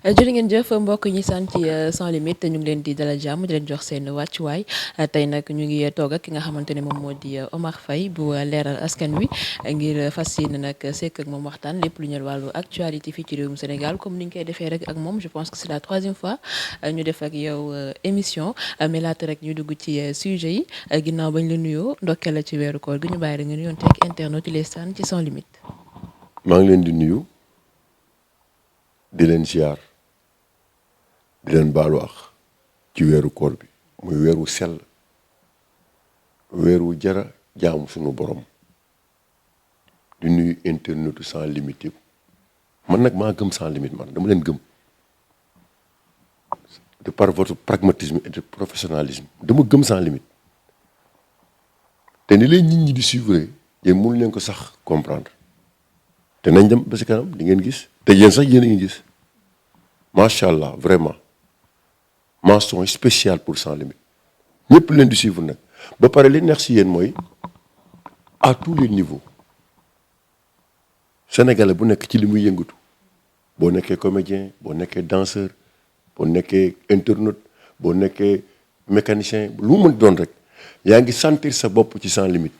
jërë ngeen jëf mbokk ñi sant ci sans limite ñu ngi leen di dalal jàmm di leen jox seen wàccuwaay tey nag ñu ngi toog ak ki nga xamante ne moom moo di Omar Faye bu leeral askan wi ngir fas yéene nag sekk ak moom waxtaan lépp lu ñeel wàllu actualité fii ci réewum Sénégal comme ni ñu koy defee rek ak moom je pense que c'est la 3e fois ñu def ak yow émission mais laata rek ñu dugg ci sujet yi ginnaaw bañ la nuyoo ndokkeel la ci weeru koor gi ñu bàyyi rek nga nuyoon teg internet yi les sànn ci sans limite. maa ngi leen di nuyu di leen ziar di leen baalu àq ci weeru koor bi muy weeru sell weeru jara jaamu sunu borom di nuyu internetu sans limite yëpp man nag maa gëm sans limite man dama leen gëm de par votre pragmatisme et de professionnalisme dama gëm sans limite te ni leen nit ñi di suivre yéen mënu leen ko sax comprendre te nañ dem ba si kanam di ngeen gis te yéen sax yéen a ngi gis macha allah vraiment mention spéciale pour sans limite ñëpp leen di suivre nag ba pare li neex si yéen mooy à tous les niveaux sénégalais bu nekk ci li muy yëngatu boo nekkee comédien boo nekkee danseur boo nekkee internaute boo nekkee mécanicien lu mu mën doon rek yaa ngi sentir sa bopp ci sans limite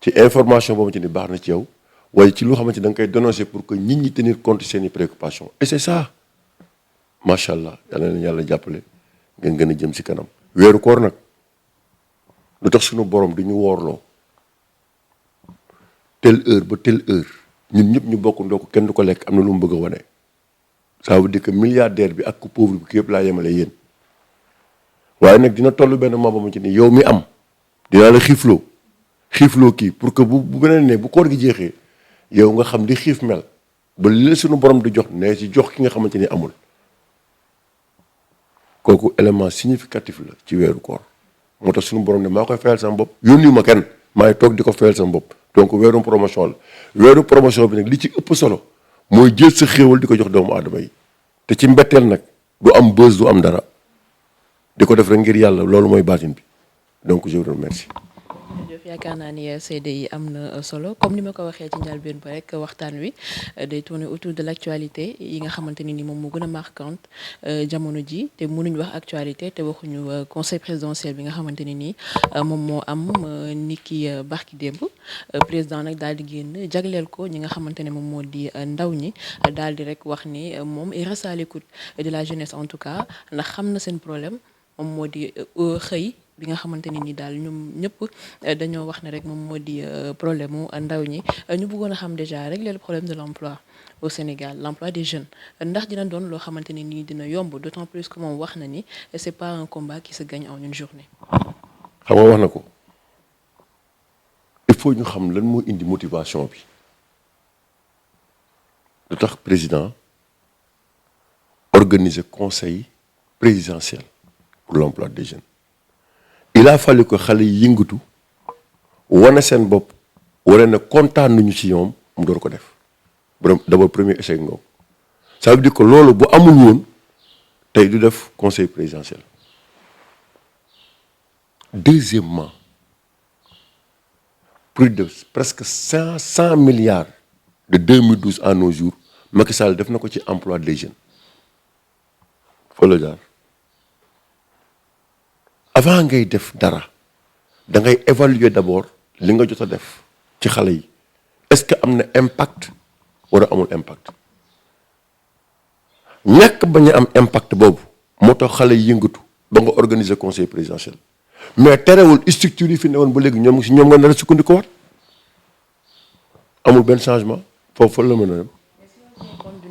ci information boobu ci ni baax na ci yow waaye ci loo xamante da nga koy dénoncer pour que nit ñi tenir compte seeni préoccupations et c'est ça macha allah yàlla na yàlla jàppale ngeen gën a jëm si kanam. weeru koor nag lu tax suñu borom du ñu woorloo telle heure ba telle heure ñun ñëpp ñu bokk ndoo ko kenn du ko lekk am na lu mu bëgg a wane. ça veut dire que milliardaire bi ak ku pauvre bi yëpp laa yemale yéen waaye nag dina toll benn moment ba ci ni yow mi am dinaa la xiifloo kii pour que bu beneen ne bu koor gi jeexee yow nga xam li xiif mel ba li la suñu borom di jox ne ci jox ki nga xamante ni amul. kooku élément significatif la ci weeru koor moo tax suñu borom ne maa koy fayal sama bopp yónni ma kenn maay toog di ko fayal sama bopp donc weeru promotion la weeru promotion bi nag li ci ëpp solo mooy jël sa xéewal di ko jox doomu aadama yi te ci mbetteel nag du am bës du am dara di ko def rek ngir yàlla loolu mooy baatin bi donc je vous remercie. yaakaar naa ni seede yi am na solo comme ni ma ko waxee ci njëlbéen ba rek waxtaan wi day tourner autour de l'actualité yi nga xamante ni moom moo gën a marquante jamono ji te mënuñ wax actualité te waxuñu conseil présidentiel bi nga xamante ne nii moom moo am ni ki barki démb président nag daal di génn jagleel ko ñi nga xamante ne moom moo di ndaw ñi daal di rek wax ni moom il reste à l'écoute de la jeunesse en tout cas ndax xam na seen problème moom moo di xëy bi nga xamante ne ni daal ñoom ñëpp dañoo wax ne rek moom moo di problème mu ndaw ñi ñu bëggoon a xam déjà régler le problème de l'emploi au Sénégal l'emploi des jeunes ndax dina doon loo xamante ne nii dina yomb d'autant plus que moom wax na ni c'est pas un combat qui se gagne en une journée. xam nga wax na ko il faut ñu xam lan moo indi motivation bi lu tax président organiser conseil présidentiel pour l'emploi des jeunes. il a fallu que xale yi yëngatu wane seen bopp wane ne kontaan nañu ci ñoom mu door ko def d'abord premier échec ngoo ça veut dire que loolu bu amul woon tey du def conseil présidentiel. deuxièmement plus de presque 100 milliards de 2012 à nos jours Macky Sall def na ko ci emploi des jeunes foo la jaar avant ngay def dara da ngay évaluer d'abord li nga jot a def ci xale yi est-ce que am na impact wala amul impact ñàkk bañ a am impact boobu moo tax xale yi yëngatu ba nga organiser conseil présidentiel mais terewul structure yi fi ne woon ba léegi ñoom si ñoom nga nar a sukkandiku waat amul benn changement foofu la mën a dem.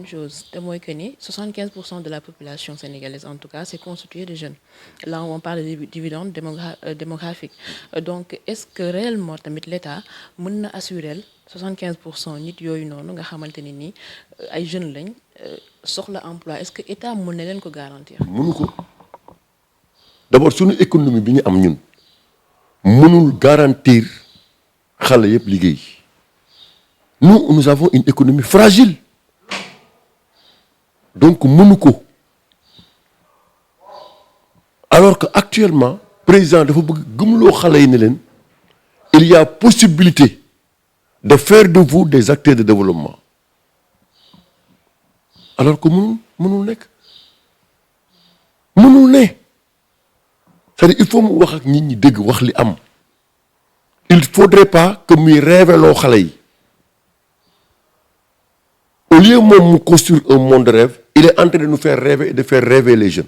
Chose te mooy que ni 75% de la population sénégalaise en tout cas c'est constitué de jeunes là on parle de dividende démographique donc est-ce que réellement tamit l'État mën na assurer 75% nit yooyu noonu nga xamante ne ni ay jeunes lañ soxla emploi est-ce que État mën na leen ko garantir. mënu ko d'abord suñu économie bi ñu am ñun mënul garantir xale yëpp liggéey nous avons une économie fragile. donc mënu ko alors que actuellement président dafa bëgg gëmloo xale yi ne leen il y a possibilité de faire de vous des acteurs de développement alors que mënul mënul nekk mënul ne c'est-à-dire il faut mu wax ak nit ñi dëgg wax li am il faudrait pas que muy révélo xale yi au lieu moom mu construire un monde de rêve il est en train de nous faire rêver et de faire rêver les jeunes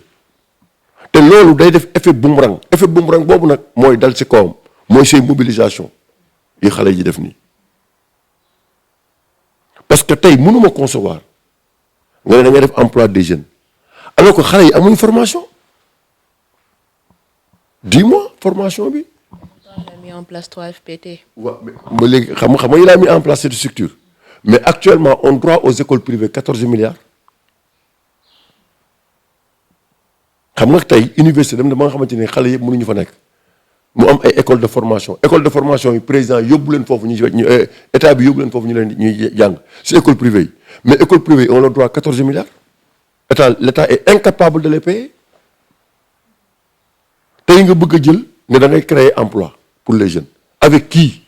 te loolu day def effet boomerang boobu nag mooy dal ci kawam mooy ces mobilisation yi xale yi def nii parce que tey mënuma concevoir nga ne da ngay def emploi des jeunes alors que xale yi amuñu formation dis-moi formation bi. on a mis en place 3 FPT. waaw ba léegi xam nga il a mis en place cette structure mais actuellement on doit aux écoles privées 14 milliards xam nga tey université dem na ba nga xamante ne xale yëpp mënuñu fa nekk mu am ay école de formation yi président yóbbu leen foofu ñu état bi yóbbu leen foofu ñu leen ñuy jàng si école privée yi mais école privée yi on leur doit 14 milliards l'état est incapable de les payer tey nga bëgg a jël ne da ngay créer emploi pour les jeunes avec qui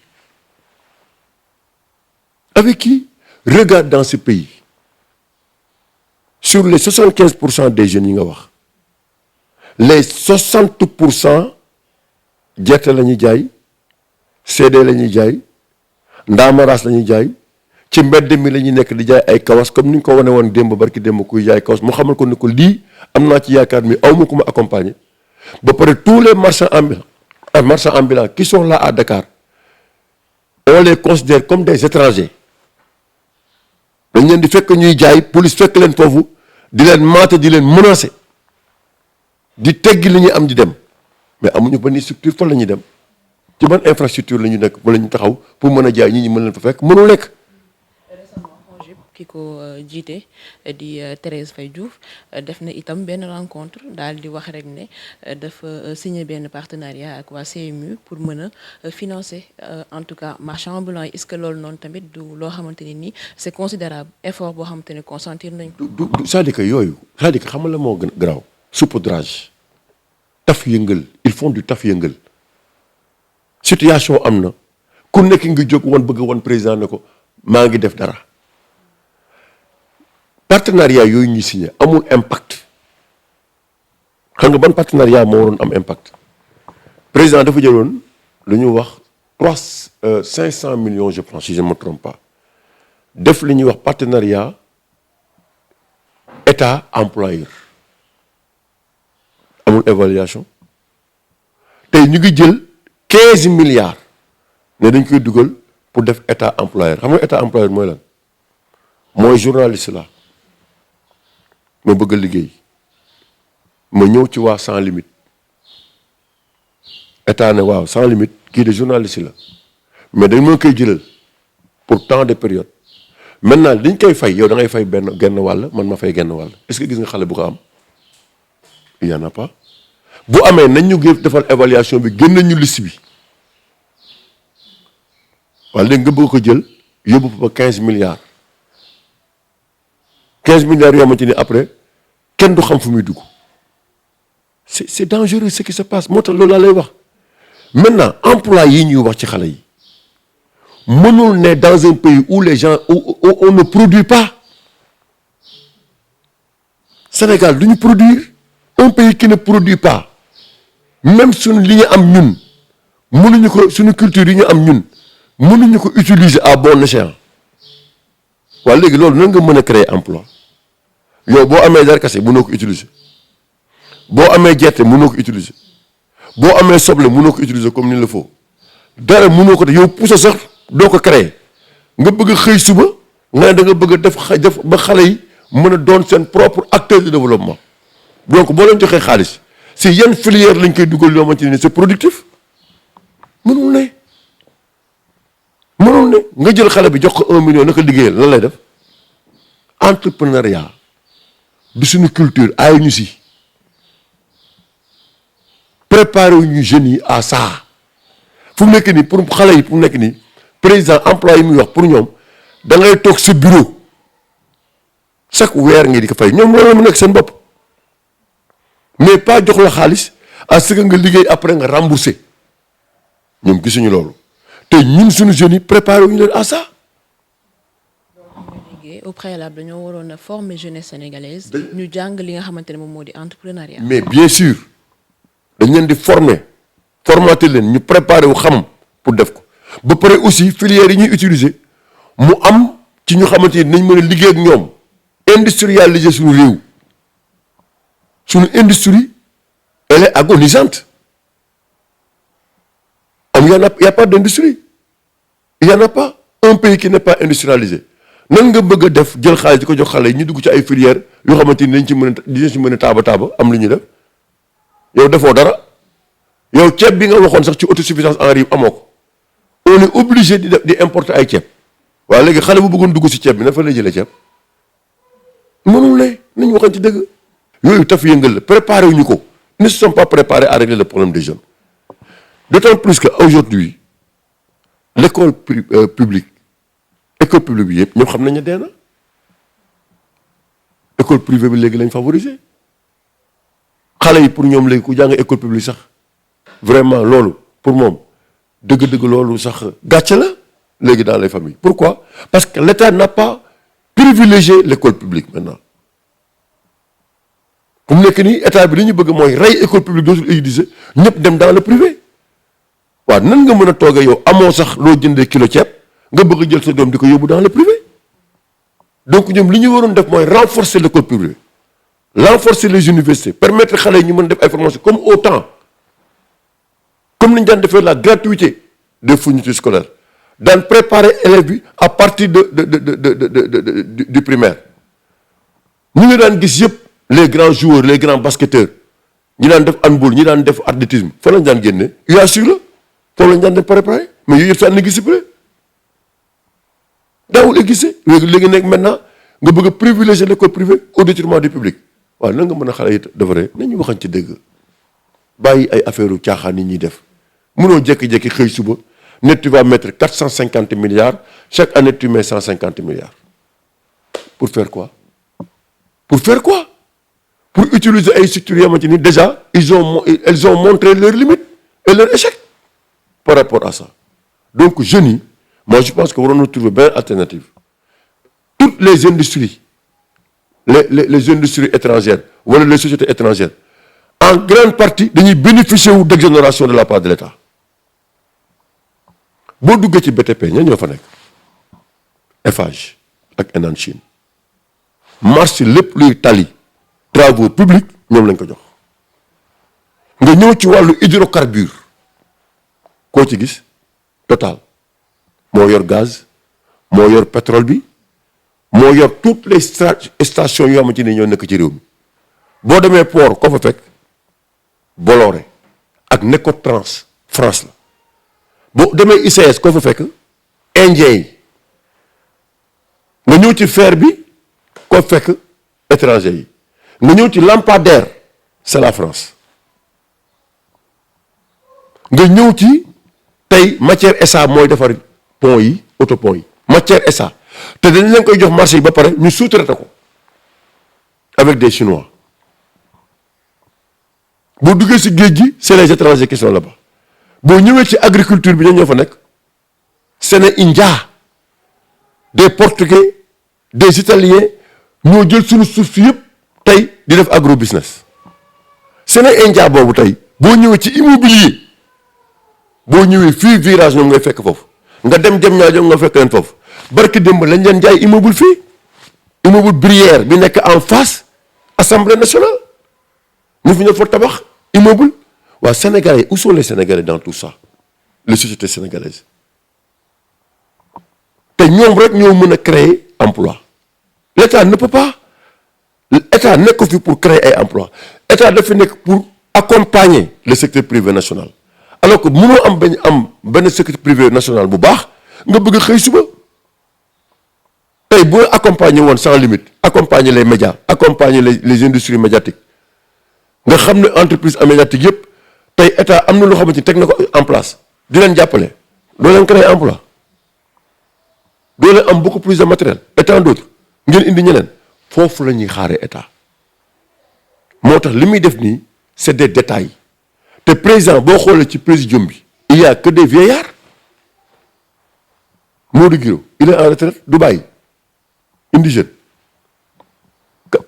regarde dans ce pays sur les 75% des jeunes yi nga wax les 60% gerte la ñuy jaay CD la ñuy jaay ndaamaraas la ñuy jaay ci mbedd mi la ñuy nekk di jaay ay kawas comme ni ñu ko wane woon démb barki démb kuy jaay kawas mu xamal ko ne ko lii am naa ci yaakaar mi aw ma ko ma accompagner ba pare tous les marchands ambulants qui sont là à Dakar on les considère comme des étrangers dañ leen di fekk ñuy jaay police fekk leen foofu di leen maate di leen menacer di teggi li ñuy am di dem mais amuñu benn structure fan la ñuy dem ci ban infrastructure la ñu nekk wala ñu taxaw pour mën a jaay ñi mën leen fa fekk mënul nekk. récemment FONGIP ki ko jiite di Thérèse Faye Diouf def na itam benn rencontre daal di wax rek ne dafa signer benn partenariat ak waa CMU pour mën a financer en tout cas marchand ambulant yi est-ce que loolu noonu tamit du loo xamante ne nii c'est considérable effort boo xamante ne consentir nañ ko. du c'est-à-dire que yooyu c'est-à-dire que xam nga la moo gën garaaw saupoudrage taf yëngal ils font du taf yëngal situation am na ku nekk ngi jóg woon bëgg woon président ne ko maa ngi def dara partenariat yooyu ñuy signé amul impact xam nga ban partenariat moo waroon am impact président dafa jëloon lu ñu wax 500 millions je pense si je ne me trompe pas def li ñuy wax partenariat état employeur amul évaluation tey ñu ngi jël 15 milliards ne dañ koy dugal pour def état employeur xam nga état employeur mooy lan mooy journaliste la ma bëgg a liggéey ma ñëw ci waa sans limite état ne waaw sans limite kii de journaliste la mais dañ moo koy jëlal pour tant de période maintenant liñ koy fay yow da ngay fay genn wàll man ma fay genn wàll est-ce que gis nga xale bu ko am il y en a pas bu amee nañ ñu defal évaluation bi génn ñu liste bi waaye léegi nga bëgg ko jël yóbbu fa 15 milliards 15 milliards yoo xamante ni après kenn du xam fu muy dugg c'est dangereux ce qui se passe moo tax loolu laa lay wax maintenant emploi yi ñuy wax ci xale yi mënul ne dans un pays où les gens où on ne produit pas Sénégal du ñu produire un pays qui ne produit pas même suñu li ñu am ñun mënuñu ko suñu culture yi ñu am ñun mënuñu ko utiliser à bon escient waaye léegi loolu nan nga mën a créer emploi yow boo amee darkase mënoo ko utiliser boo amee gerte mënoo ko utiliser boo amee soble mënoo ko utiliser comme ni la faut dara mënoo ko def yow pousse sax doo ko créer nga bëgg a xëy suba nga ne da nga bëgg a def ba xale yi mën a doon seen propre acteur de développement donc boo leen joxee xaalis si yan filière lañ koy dugal yoo xamante ne c'est productif mënul ne nga jël xale bi jox ko 1 million naka liggéeyal lan lay def entrepreneuriat du suñu culture ay ñu si préparer wu ñu jeunes yi à ça fu mu nekk nii pour xale yi fu mu nekk nii président emploi yi muy wax pour ñoom da ngay toog sa bureau chaque weer ngi di ko fay ñoom loolu mu nekk seen bopp mais pas jox la xaalis à ce que nga liggéey après nga rembourser ñoom gisuñu loolu te ñun suñu jeunes yi préparé wu ñu leen à ça. déggee au préalable dañoo waroon a former jeunesse sénégalaise. ñu jàng li nga xamante ne moom moo di entrepreneuriat. mais bien sûr dañ leen di formater leen ñu préparer wu xam pour def ko ba pare aussi filières yi ñuy utiliser mu am ci ñu xamante ni nañ mën a liggéey ak ñoom industrialiser suñu réew suñu industrie elle est agonisante y a pas d'industrie il y en a pas un pays qui n'est pas industrialisé nan nga bëgg a def jël xaalis di ko jox xale yi ñu dugg ci ay filières yoo xamante ni dañ ci mën a taaba am lu ñuy def yow defoo dara yow ceeb bi nga waxoon sax ci autosuffisance en riz amoo ko on est obligé di importer ay ceeb waaye léegi xale bu bëggoon dugg ci ceeb bi na fa lay jëlee ceeb mënul ne nañ waxoon ci dëgg yooyu taf yëngal la préparé wuñu ko ne se sont pas préparés à régler le problème des jeunes d'autant plus que aujourd'hui l'école publique bi yëpp ñoom xam nañ ne dee na école privée bi léegi lañ favoriser xale yi pour ñoom léegi ku jàng école publique sax vraiment loolu pour moom dëgg-dëgg loolu sax gàcce la léegi dans les familles pourquoi parce que l'État n'a pas privilégié l'école publique maintenant fu mu nekk nii état bi li ñu bëgg mooy rey école publique dootul utiliser ñëpp dem dans le privé waaw nan nga mën a toogee yow amoo sax loo jëndee kilo ceeb nga bëgg a jël sa doom di ko yóbbu dans le privé donc ñoom li ñu waroon def mooy renforcer l'école privée renforcer les universités permettre xale yi ñu mën a def ay formation comme au temps comme ni ñu daan defee la gratuité des fournitures scolaires daan préparer élèves bi à partir du primaire ñu ngi daan gis yëpp les grands joueurs les grands basketteurs ñi daan def handball ñi daan def athlétisme fa lañ daan génne UASU la foofu lañ daan def préparer mais yooyu yëpp ça n'existe plus daawul exister léegi nekk maintenant nga bëgg a privilégier l'école privée au détriment du public waaw nan nga mën a xale yi defaree nañu waxañ ci dëgg bàyyi ay affaire u caaxaan yi ñuy def mënoo jékki-jékki xëy suba ne tu vas mettre 450 milliards chaque année tu mets 150 milliards pour faire quoi pour utiliser ay structures yoo xamante ni déjà elles ont montré leurs limites et leur échec par rapport à ça donc jeunes yi moi je pense que waroon na trouver benn alternative toutes les industries les industries étrangères wala les sociétés étrangères en grande partie dañuy bénéficier wu d'exonération de la part de l'État boo duggee ci BTP ñoo fa nekk Eiffage ak Henan Chine marché lépp luy tali travaux publics ñoom lañ ko jox nga ñëw ci wàllu hydrocarbure koo ci gis Total moo yor gaz moo yor pétrole bi moo yor toutes les stations yoo xamante ni ñoo nekk ci réew mi boo demee port ko fa fekk Bolloré ak Necotrans France la boo demee ICS ko fa fekk indien yi nga ñëw ci fer bi ko fekk étranger yi nga ñëw ci lampadaire c'est la France nga ñëw ci tey matière SA mooy defar pont yi autopont yi matière SA te dañ leen koy jox marché yi ba pare ñu sous-traité ko avec des Chinois boo duggee ci géej gi c'est les étrangers qui sont là-bas boo ñëwee ci agriculture bi ñoo fa nekk Séné India des Portugais des Italiens ñoo jël suñu suuf si yëpp tey di def agro business Séné India boobu tey boo ñëwee ci immobilier boo ñëwee fii virage ñoom ngay fekk foofu nga dem ñaajo nga fekk leen foofu barki démb lañ leen jaay immeuble fii immeuble Brière bi nekk en face Assemblée nationale ñu fi ñëw fa tabax immeuble waa Sénégalais où sont les Sénégalais dans tout ça les sociétés sénégalaises te ñoom rek ñoo mën a créer emploi l'État ne peut pas l'État nekk fi pour créer ay emploi État dafa nekk pour accompagner le secteur privé national alors que mënoo am benn secteur privé national bu baax nga bëgg a xëy suba tey boo accompagner woon sans limite accompagner les médias accompagner les industries médiatiques nga xam ne entreprise médiatique yëpp tey État am na loo xamante ni teg na ko en place di leen jàppale doo leen créer emploi doo leen am beaucoup plus de matériel et tant d'autres ngeen indi ñeneen foofu la ñuy xaaree État moo tax li muy def nii c'est des détails te président boo xoolee ci présidium bi il y a que des vieillards Modou Guiro il est en retraite du bàyyi indigène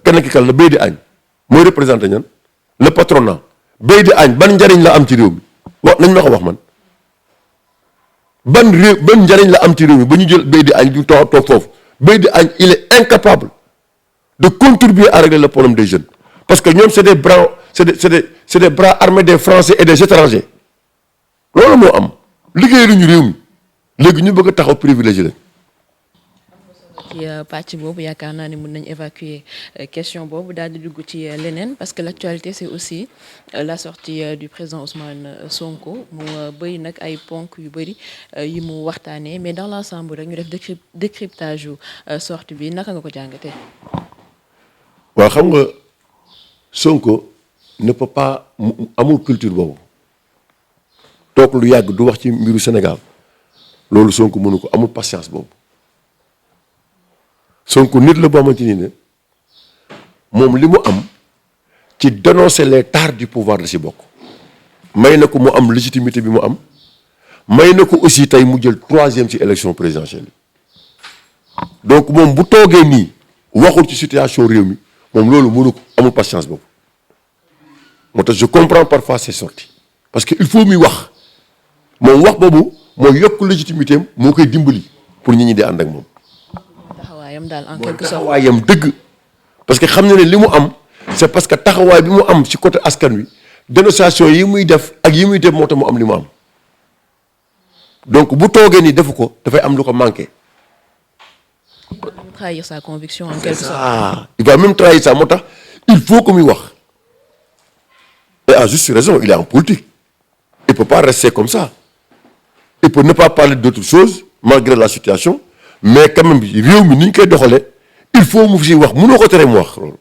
kenn ki kal la béy di añ mooy représenté ñan le patronat béy di añ ban njariñ la am ci réew mi wax nañ ma ko wax man ban njariñ la am ci réew mi ba ñu jël béy di añ du toog foofu béy di añ il est incapable de contribuer à régler le problème des jeunes parce que ñoom c'est des bras armés des Français et des étrangers loolu moo am liggéey lu ñu réew mi léegi ñu bëgg a taxaw privilégié leen. ci pàcc boobu yaakaar naa ne mën nañ évacuer question boobu daal di dugg ci leneen parce que l'actualité c'est aussi la sortie du président Ousmane Sonko mu bëri nag ay ponk yu bëri yi mu waxtaanee mais dans l'ensemble rek ñu def décryptage yu sortie bi naka nga ko jàngatee. waaw xam nga Sonko ne peut pas amul culture boobu toog lu yàgg du wax ci mbiru Sénégal loolu Sonko mënu ko amul patience boobu. Sonko nit la boo xamante ni ne moom li mu am ci dénoncer les tares du pouvoir la si bokk may na ko mu am légitimité bi mu am may na ko aussi tey mu jël 3e ci élection présidentielle donc moom bu toogee nii waxul ci situation réew mi moom loolu mënu ko amul patience boobu moo tax je comprends parfois ses sorties parce que il faut muy wax moom wax boobu mooy yokk légitimité am moo koy dimbali pour ñi di ànd ak moom. daal en quelque sorte taxawaayam dëgg parce que xam na ne li mu am c'est parce que taxawaay bi mu am ci côté askan wi dénonciation yi muy def ak yi muy def moo tax mu am li mu am donc bu toogee nii defu ko dafay am lu ko manqué. Il va même trahir sa conviction en quelque sorte. Il va même trahir ça moo tax il faut que muy wax et à juste raison il est en politique il peut pas rester comme ça il peut ne pas parler d'autre chose malgré la situation. mais quand même réew mi ni ñu koy doxalee il faut mu fi wax mënoo ko tere mu wax loolu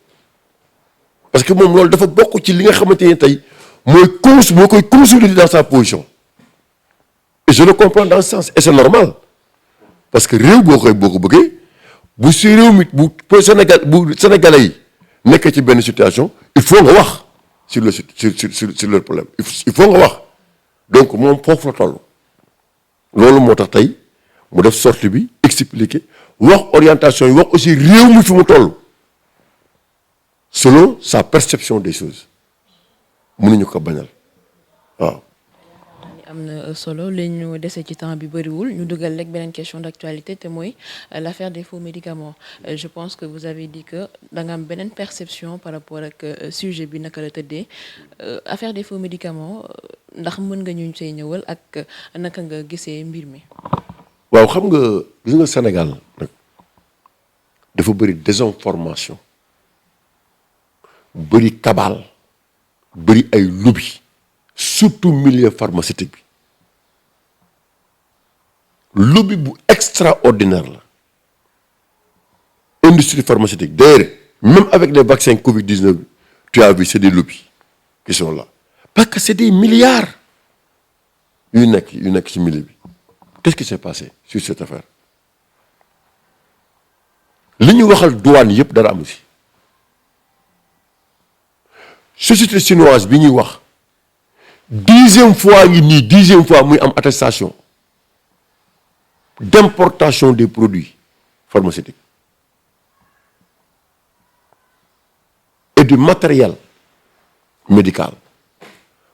parce que moom loolu dafa bokk ci li nga xamante ne tey moo koy consolider dans sa position et je le comprends dans ce sens et c'est normal parce que réew boo ko bëggee bu si réew mi bu Sénégalais yi nekk ci benn situation il faut nga wax sur leur problème il faut nga wax donc moom foofu la toll loolu moo tax tey mu def sortie bi expliquer wax orientation yi wax aussi réew mi fi mu toll selon sa perception des choses mënuñu ko bañal waaw. am na solo li ñu dese ci temps bi bëriwul ñu dugal rek beneen question d'actualité te mooy l'affaire des faux médicaments je pense que vous avez dit que da nga am beneen perception par rapport ak sujet bi naka la tëddee affaire des faux médicaments ndax mën nga ñu see ñëwal ak naka nga gisee mbir mi. waaw xam nga gis nga Sénégal nag dafa bëri désinformation bëri cabale bëri ay lobby surtout milieu pharmaceutique bi lobby bu extraordinaire la industrie pharmaceutique d'ailleurs même avec les vaccins Covid-19 tu as vu c'est des lobbies qui sont là parce que c'est des milliards yu nekk ci milieu bi. Qu'est-ce qui s'est passé sur cette affaire li ñu waxal douane yëpp dara amu ci société chinoise bi ñuy wax 10e fois muy am attestation d'importation des produits pharmaceutiques et du matériel médical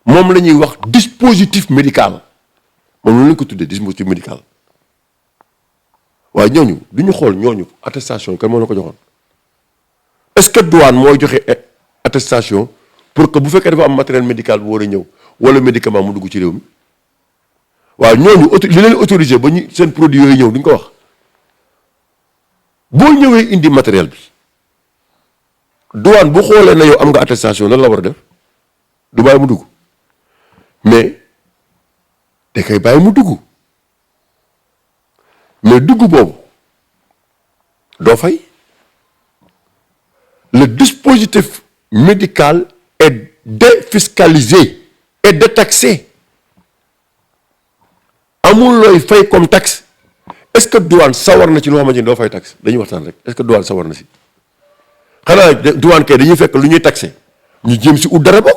moom la ñuy wax dispositif médical. moom la ñu ko tuddee dispositif médical waaye ñooñu du ñu xool ñooñu attestation yi kan moo la ko joxoon est-ce que douane mooy joxe attestation pour que bu fekkee dafa am matériel médical bu war a ñëw wala médicament mu dugg ci réew mi waaw ñooñu li leen autorisé ba ñu seen produit yooyu ñëw duñ ko wax boo ñëwee indi matériel bi douane bu xoolee na yow am nga attestation lan la war a def du bàyyi mu dugg mais. da koy bàyyi mu dugg mais dugg boobu doo fay le dispositif médical est défiscalisé et détaxé amul looy fay comme taxe est-ce que douane sawar na ci loo xamante ni doo fay taxe dañuy waxtaan rek est-ce que douane sawar na si xanaa douane kay dañuy fekk lu ñuy taxé ñu jéem si ut dara ba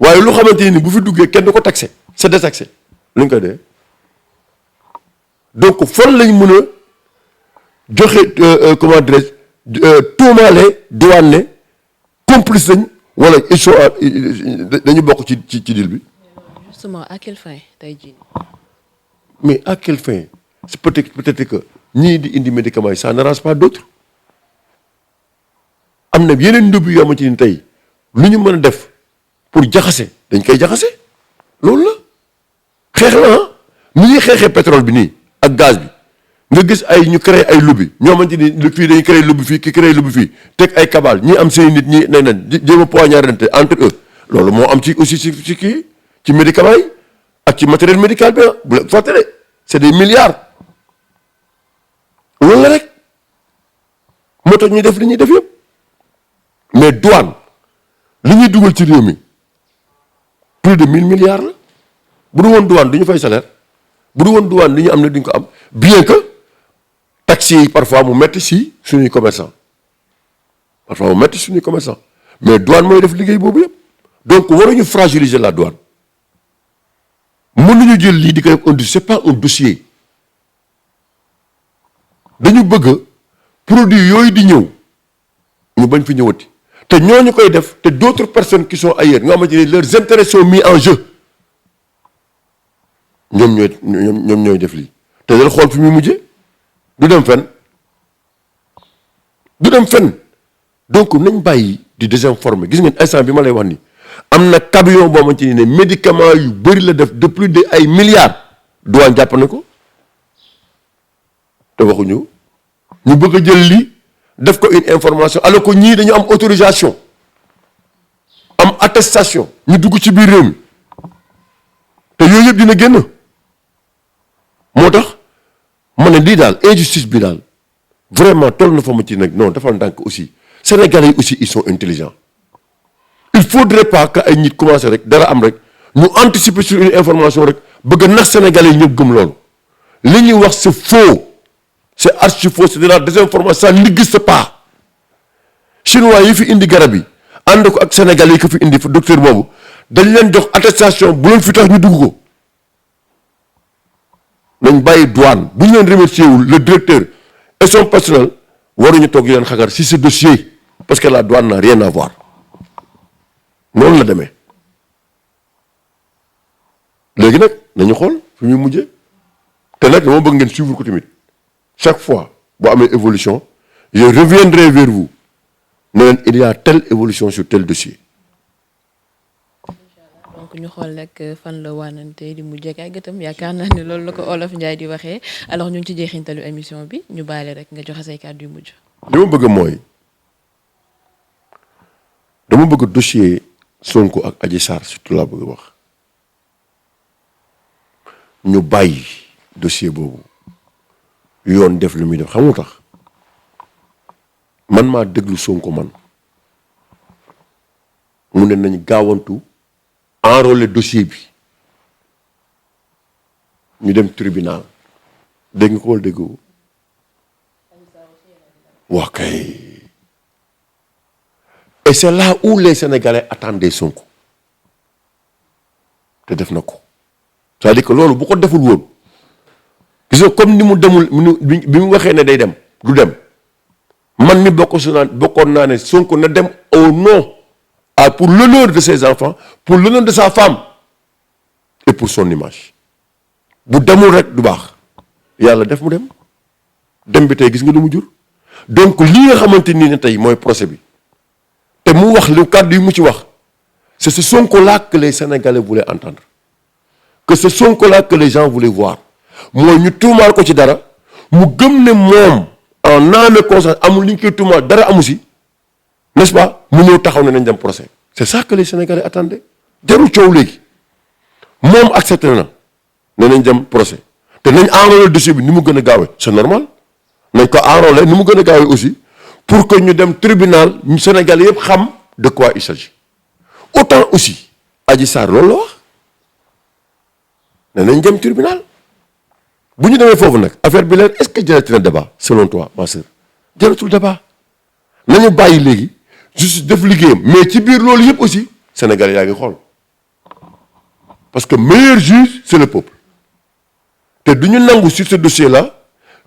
waaye lu xamante ni bu fi duggee kenn du ko taxé c'est détaxé lu ñu koy dee donc fan lañ mën a joxe comment dirais-je tuumaale douane ne complice lañ wala ils sont dañu bokk ci deal bi. justement à quelle fin tey jii. mais à quelle fin c'est peut-être que ñii di indi médicaments yi ça n'arrange pas d'autres am na yeneen ndóbbi yoo xamante ni tey lu ñu mën a def pour jaxase dañ koy jaxase loolu la xeex la ah ni ñuy xeexee pétrole bi nii ak gaz bi nga gis ay ñu créé ay lobby ñoo xamante ni fii dañu créé lobby fii ki créé lobby fii teg ay cabal ñii am seen nit ñi ne nen jéem a poignardante entre eux loolu moo am ci aussi ci kii ci médicaments yi ak ci matériel médical bi bu la fàttali c'est des milliards loolu la rek moo tax ñuy def li ñuy def yëpp mais douane li ñuy dugal ci réew mi plus de 1000 milliards la bu du woon douane du ñu fay salaire bu du woon douane li ñu am ne duñ ko am bien que taxes yi parfois mu metti si suñuy commerçant mais douane mooy def liggéey boobu yëpp donc waruñu fragiliser la douane mënuñu jël lii di ko def c'est pas un dossier dañu bëgg produit yooyu di ñëw ñu bañ fi ñëwati te ñooñu koy def te d'autres personnes qui sont ailleurs nga xamante ni leurs intérêts sont mis en jeu ñoom ñooy def lii te dal xool fi muy mujjee du dem fenn donc nañ bàyyi di désinformer gis ngeen instant bi ma lay wax ni am na camion boo xamante ni ne médicament yu bëri la def de plus de ay milliards douane jàpp na ko te waxuñu ñu bëgg a jël lii def ko une information alors que ñii dañu am autorisation am attestation ñu dugg ci biir réew mi te yooyu yëpp dina génn moo tax ma ne lii daal injustice bi daal vraiment toll na fa ma ci nag non dafa ndànk aussi Sénégalais yi aussi ils sont intelligents il faudrait pas que ay nit commencé rek dara am rek ñu anticiper sur une information rek bëgg a nax Sénégalais yi ñëpp gëm loolu li ñuy wax c'est faux. C'est archi faux, c'est de la désinformation, ça n'existe pas. Chinois yi fi indi garab yi ànd ko ak Sénégalais yi ko fi indi fa docteur boobu dañ leen jox attestation bu leen fi tax ñu dugg ko nañ bàyyi douane bu ñu leen remercier wul le directeur et son personnel waruñu toog leen xagar si ce dossier parce que la douane n'a rien à voir noonu la demee léegi nag nañu xool fi muy mujjee te nag dama bëgg ngeen suivre ko tamit. Chaque fois boo amee évolution je reviendrai vers vous ne leen il y a telle évolution sur tel dossier. donc ñu xool nag fan la waanante di mujj ak ay gëtam yaakaar naa ne loolu la ko Olof Ndiaye di waxee alors ñu ngi ci jeexintalu émission bi ñu baale rek nga joxe say kàddu yu mujj. li ma bëgg mooy dama bëgg dossier Sonko ak Adji Sarr surtout laa bëgg wax ñu bàyyi dossier boobu. yoon def lu muy def xam nga tax man maa déglu Sonko man mu ne nañ gaawantu enrôler dossier bi ñu dem tribunal dégg nga ko wala dégg waa kay et c'est là où les Sénégalais attendaient Sonko te def na ko c'est-à-dire que loolu bu ko deful woon gis nga comme ni mu demul bi mu waxee ne day dem du dem man mi bokkoon naa ne Sonko na dem au nom pour l'honneur de ses enfants pour l'honneur de sa femme et pour son image bu demul rek du baax yàlla def mu dem bi tey gis nga lu mu jur donc lii nga xamante ni ne tey mooy procès bi te mu wax lu kàddu yi mu ci wax c'est ce Sonko-là que les Sénégalais voulaient entendre que ce Sonko-là que les gens voulaient voir mooy ñu tuumaal ko ci dara mu gëm ne moom en âme et conscience amul li ñu koy tuumaal dara amu si n'est-ce pas mu ñëw taxaw ne nañ dem procès c'est ça que les Sénégalais attendaient jarul coow léegi moom accepté na ne nañ dem procès te nañ enrôler dossier bi ni mu gën a gaawee c'est normal nañ ko enrôler ni mu gën a gaawee aussi pour que ñu dem tribunal ñu Sénégalais yëpp xam de quoi il s'agit autant aussi Adji Sarr loolu la wax ne nañ dem tribunal bu ñu demee foofu nag affaire bi leen est-ce que jaratina débat selon toi ma sœur jaratul débat nañu bàyyi léegi juste def liggéeyam mais ci biir loolu yëpp aussi Sénégalais yaa ngi xool parce que meilleur juge c'est le peuple te du ñu nangu sur ce dossier là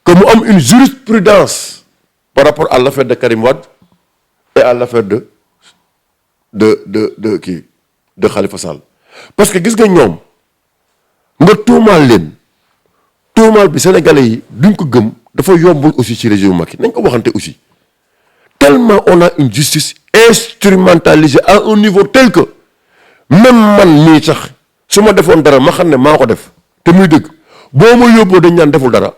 que mu am une jurisprudence par rapport à l'affaire de Karim Wade et à l'affaire de Khalifa Sall parce que gis nga ñoom nga tuumaal leen tuumaal bi sénégalais yi duñ ko gëm dafa yombul aussi ci régime Macky nañ ko waxante aussi tellement on a une justice instrumentalisée à un niveau tel que même man mii sax su ma defoon dara ma xam ne maa ko def te muy dëgg boo ma yóbboo dañ ñaan deful dara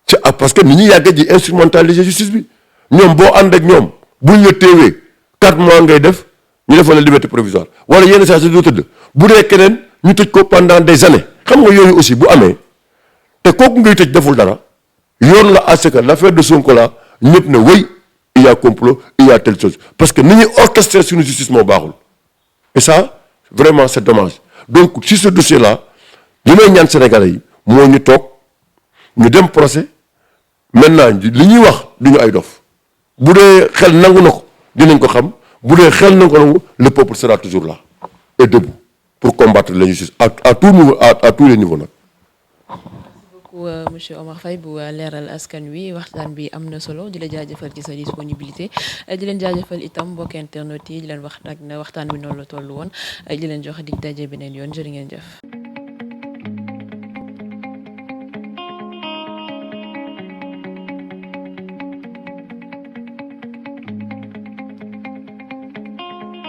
ci parce que nit ñi yàgg ji instrumentaliser justice bi ñoom boo ànd ak ñoom buñ la téewee 4 mois ngay def ñu defal la liberté provisoire wala yenn saa si doo tëdd bu dee keneen ñu tëj ko pendant des années xam nga yooyu aussi bu amee te kooku ngay tëj deful dara yoon la à ce que l'affaire de Sonko là ñëpp ne wéy il y a complot il y a telle chose parce que ni ñuy orchestrer suñu justice moo baaxul et ça vraiment c'est dommage donc sur ce dossier là li may ñaan Sénégalais yi moo ñu toog ñu dem procès maintenant li ñuy wax duñu ay dof bu dee xel nangu na ko dinañ ko xam bu dee xel nangu ko nangu le peuple sera toujours là et debout pour combattre l'injustice à tout niveau à tous les niveaux nag. Monsieur Omar Faye bu leeral askan wi waxtaan bi am na solo di la jaajëfal ci sa disponibilité di leen jaajëfal itam mbokk internet yi di leen wax nag ne waxtaan bi noonu la toll woon di leen jox dig daje beneen yoon jërë ngeen jëf.